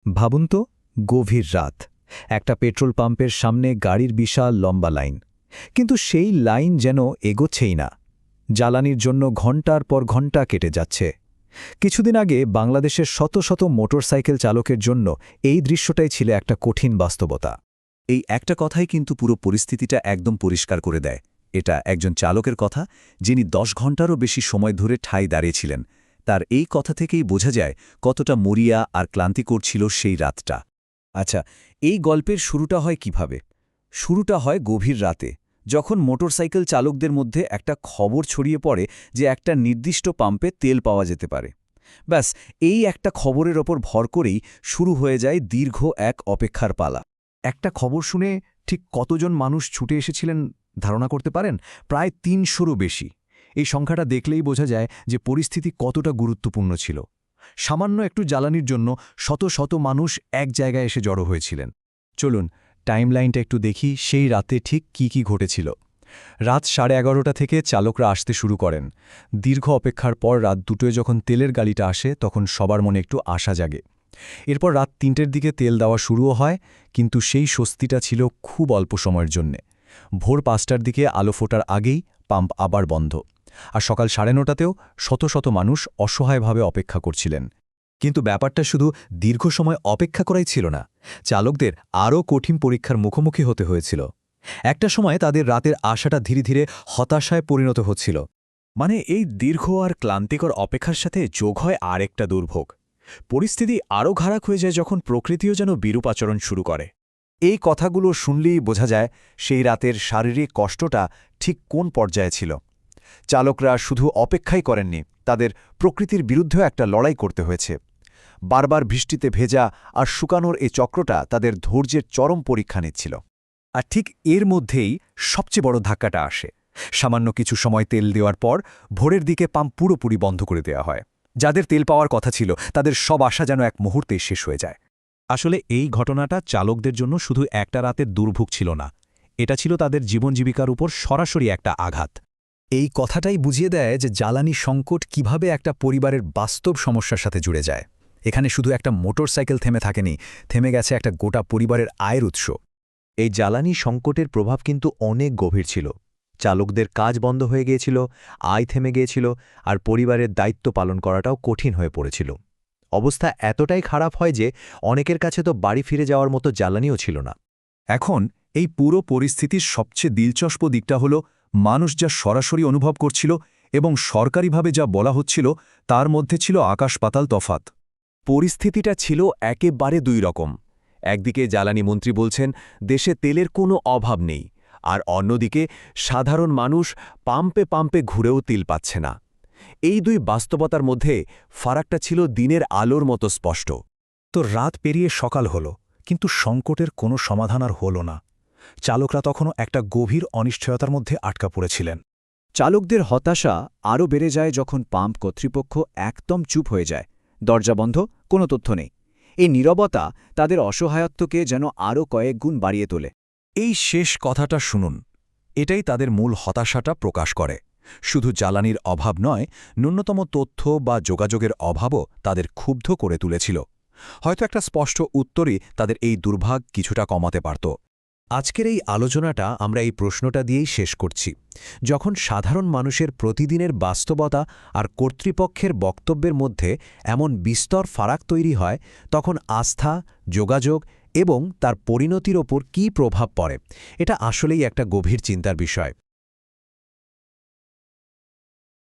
ভাবুন তো, গভীর রাত, একটা পেট্রোল পাম্পের সামনে গাড়ির বিশাল লম্বা লাইন। কিন্তু সেই লাইন যেন এগোচ্ছেই না। জ্বালানির জন্য ঘণ্টার পর ঘণ্টা কেটে যাচ্ছে। কিছুদিন আগে বাংলাদেশের শত শত মোটরসাইকেল চালকের জন্য এই দৃশ্যটাই ছিল একটা কঠিন বাস্তবতা। এই একটা কথাই কিন্তু পুরো পরিস্থিতিটা একদম পরিষ্কার করে দেয়। এটা একজন চালকের কথা, যিনি 10 ঘন্টারও বেশি সময় ধরে ঠাঁই দাঁড়িয়েছিলেন। তার এই কথা থেকেই বোঝা যায় কতটা মরিয়া আর ক্লান্তিকর ছিল সেই রাতটা। আচ্ছা, এই গল্পের শুরুটা হয় কিভাবে? শুরুটা হয় গভীর রাতে, যখন মোটরসাইকেল চালকদের মধ্যে একটা খবর ছড়িয়ে পড়ে যে একটা নির্দিষ্ট পাম্পে তেল পাওয়া যেতে পারে। ব্যাস, এই একটা খবরের ওপর ভর করেই শুরু হয়ে যায় দীর্ঘ এক অপেক্ষার পালা। একটা খবর শুনে ঠিক কতজন মানুষ ছুটে এসেছিলেন ধারণা করতে পারেন? প্রায় ৩০০রও বেশি। এই সংখ্যাটা দেখলেই বোঝা যায় যে পরিস্থিতি কতটা গুরুত্বপূর্ণ ছিল। সামান্য একটু জ্বালানির জন্য শত শত মানুষ এক জায়গায় এসে জড়ো হয়েছিলেন। চলুন টাইমলাইনটা একটু দেখি, সেই রাতে ঠিক কি ঘটেছিল। রাত 11:30 থেকে চালকরা আসতে শুরু করেন। দীর্ঘ অপেক্ষার পর রাত 2টোয় যখন তেলের গাড়িটা আসে, তখন সবার মনে একটু আশা জাগে। এরপর রাত 3টের দিকে তেল দেওয়া শুরুও হয়, কিন্তু সেই স্বস্তিটা ছিল খুব অল্প সময়ের জন্যে। ভোর 5টার দিকে আলো ফোটার আগেই পাম্প আবার বন্ধ। আর সকাল 9:30তেও শত শত মানুষ অসহায়ভাবে অপেক্ষা করছিলেন। কিন্তু ব্যাপারটা শুধু দীর্ঘ সময় অপেক্ষা করাই ছিল না, চালকদের আরও কঠিন পরীক্ষার মুখোমুখি হতে হয়েছিল। একটা সময় তাদের রাতের আশাটা ধীরে ধীরে হতাশায় পরিণত হচ্ছিল। মানে এই দীর্ঘ আর ক্লান্তিকর অপেক্ষার সাথে যোগ হয় আরেকটা দুর্ভোগ। পরিস্থিতি আরও খারাপ হয়ে যায় যখন প্রকৃতিও যেন বিরূপ আচরণ শুরু করে। এই কথাগুলো শুনলেই বোঝা যায় সেই রাতের শারীরিক কষ্টটা ঠিক কোন পর্যায়ে ছিল। চালকরা শুধু অপেক্ষাই করেননি, তাদের প্রকৃতির বিরুদ্ধেও একটা লড়াই করতে হয়েছে। বারবার বৃষ্টিতে ভেজা আর শুকানোর এই চক্রটা তাদের ধৈর্যের চরম পরীক্ষা নিচ্ছিল। আর ঠিক এর মধ্যেই সবচেয়ে বড় ধাক্কাটা আসে। সামান্য কিছু সময় তেল দেওয়ার পর ভোরের দিকে পাম্প পুরোপুরি বন্ধ করে দেওয়া হয়। যাদের তেল পাওয়ার কথা ছিল, তাদের সব আশা যেন এক মুহূর্তেই শেষ হয়ে যায়। আসলে এই ঘটনাটা চালকদের জন্য শুধু একটা রাতের দুর্ভোগ ছিল না, এটা ছিল তাদের জীবন জীবিকার উপর সরাসরি একটা আঘাত। এই কথাটাই বুঝিয়ে দেয় যে জ্বালানি সংকট কিভাবে একটা পরিবারের বাস্তব সমস্যার সাথে জুড়ে যায়। এখানে শুধু একটা মোটরসাইকেল থেমে থাকেনি, থেমে গেছে একটা গোটা পরিবারের আয়ের উৎস। এই জ্বালানি সংকটের প্রভাব কিন্তু অনেক গভীর ছিল। চালকদের কাজ বন্ধ হয়ে গিয়েছিল, আয় থেমে গিয়েছিল, আর পরিবারের দায়িত্ব পালন করাটাও কঠিন হয়ে পড়েছিল। অবস্থা এতটাই খারাপ হয় যে অনেকের কাছে তো বাড়ি ফিরে যাওয়ার মতো জ্বালানিও ছিল না। এখন এই পুরো পরিস্থিতির সবচেয়ে দিলচস্প দিকটা হল, মানুষ যা সরাসরি অনুভব করছিল এবং সরকারিভাবে যা বলা হচ্ছিল, তার মধ্যে ছিল আকাশ-পাতাল তফাত। পরিস্থিতিটা ছিল একেবারে দুই রকম। একদিকে জ্বালানি মন্ত্রী বলছেন দেশে তেলের কোনো অভাব নেই, আর অন্যদিকে সাধারণ মানুষ পাম্পে পাম্পে ঘুরেও তেল পাচ্ছে না। এই দুই বাস্তবতার মধ্যে ফারাকটা ছিল দিনের আলোর মতো স্পষ্ট। তো রাত পেরিয়ে সকাল হল, কিন্তু সংকটের কোনো সমাধান আর হল না। চালকরা তখনও একটা গভীর অনিশ্চয়তার মধ্যে আটকা পড়েছিলেন। চালকদের হতাশা আরও বেড়ে যায় যখন পাম্প কর্তৃপক্ষ একদম চুপ হয়ে যায়। দরজা বন্ধ, কোনো তথ্য নেই। এই নীরবতা তাদের অসহায়ত্বকে যেন আরও কয়েক গুণ বাড়িয়ে তোলে। এই শেষ কথাটা শুনুন, এটাই তাদের মূল হতাশাটা প্রকাশ করে। শুধু জ্বালানির অভাব নয়, ন্যূনতম তথ্য বা যোগাযোগের অভাবও তাদের ক্ষুব্ধ করে তুলেছিল। হয়তো একটা স্পষ্ট উত্তরই তাদের এই দুর্ভাগ কিছুটা কমাতে পারত। আজকের এই আলোচনাটা আমরা এই প্রশ্নটা দিয়েই শেষ করছি। যখন সাধারণ মানুষের প্রতিদিনের বাস্তবতা আর কর্তৃপক্ষের বক্তব্যের মধ্যে এমন বিস্তর ফারাক তৈরি হয়, তখন আস্থা, যোগাযোগ এবং তার পরিণতির ওপর কী প্রভাব পড়ে, এটা আসলেই একটা গভীর চিন্তার বিষয়।